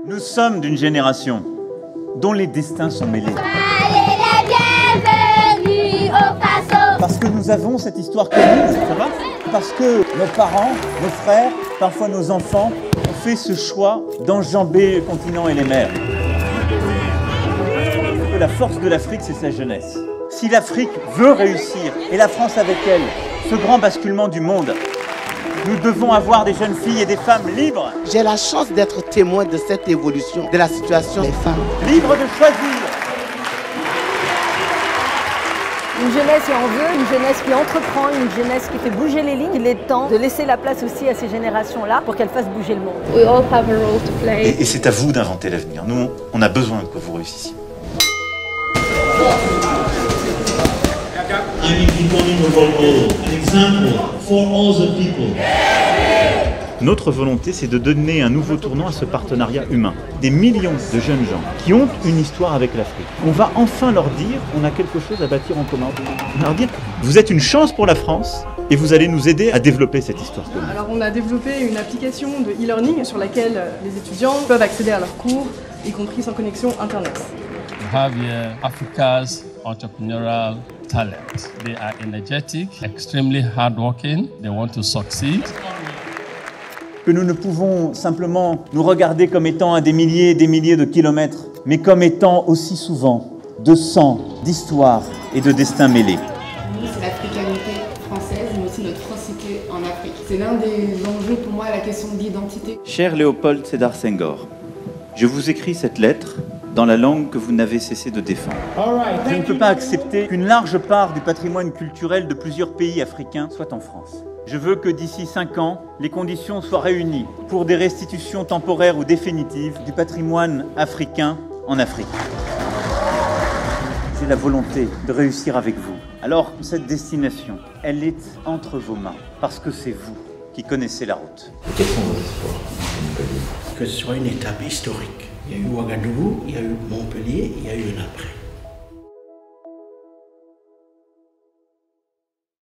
Nous sommes d'une génération dont les destins sont mêlés. Allez la bienvenue au Paso. Parce que nous avons cette histoire commune, ça va ? Parce que nos parents, nos frères, parfois nos enfants, ont fait ce choix d'enjamber le continent et les mers. La force de l'Afrique, c'est sa jeunesse. Si l'Afrique veut réussir, et la France avec elle, ce grand basculement du monde, nous devons avoir des jeunes filles et des femmes libres. J'ai la chance d'être témoin de cette évolution de la situation des femmes. Libres de choisir. Une jeunesse qui en veut, une jeunesse qui entreprend, une jeunesse qui fait bouger les lignes. Il est temps de laisser la place aussi à ces générations-là pour qu'elles fassent bouger le monde. We all have a role to play. Et c'est à vous d'inventer l'avenir. Nous, on a besoin que vous réussissiez. I'm becoming a role model, an example for all the people. Notre volonté, c'est de donner un nouveau tournant à ce partenariat humain. Des millions de jeunes gens qui ont une histoire avec l'Afrique. On va enfin leur dire, on a quelque chose à bâtir en commun. On va leur dire, vous êtes une chance pour la France et vous allez nous aider à développer cette histoire commune. Alors on a développé une application de e-learning sur laquelle les étudiants peuvent accéder à leurs cours, y compris sans connexion Internet. We have here Africa's entrepreneurial talent. They are energetic, extremely hardworking, they want to succeed. Que nous ne pouvons simplement nous regarder comme étant à des milliers et des milliers de kilomètres, mais comme étant aussi souvent de sang, d'histoire et de destin mêlés. Nous, c'est l'africanité française, mais aussi notre francité en Afrique. C'est l'un des enjeux pour moi, la question de l'identité. Cher Léopold Sédar Senghor, je vous écris cette lettre dans la langue que vous n'avez cessé de défendre. Je ne peux pas accepter qu'une large part du patrimoine culturel de plusieurs pays africains soit en France. Je veux que d'ici 5 ans, les conditions soient réunies pour des restitutions temporaires ou définitives du patrimoine africain en Afrique. J'ai la volonté de réussir avec vous. Alors, cette destination, elle est entre vos mains, parce que c'est vous qui connaissez la route. Quels sont vos espoirs? Que ce soit une étape historique. Il y a eu Ouagadougou, il y a eu Montpellier, il y a eu un après.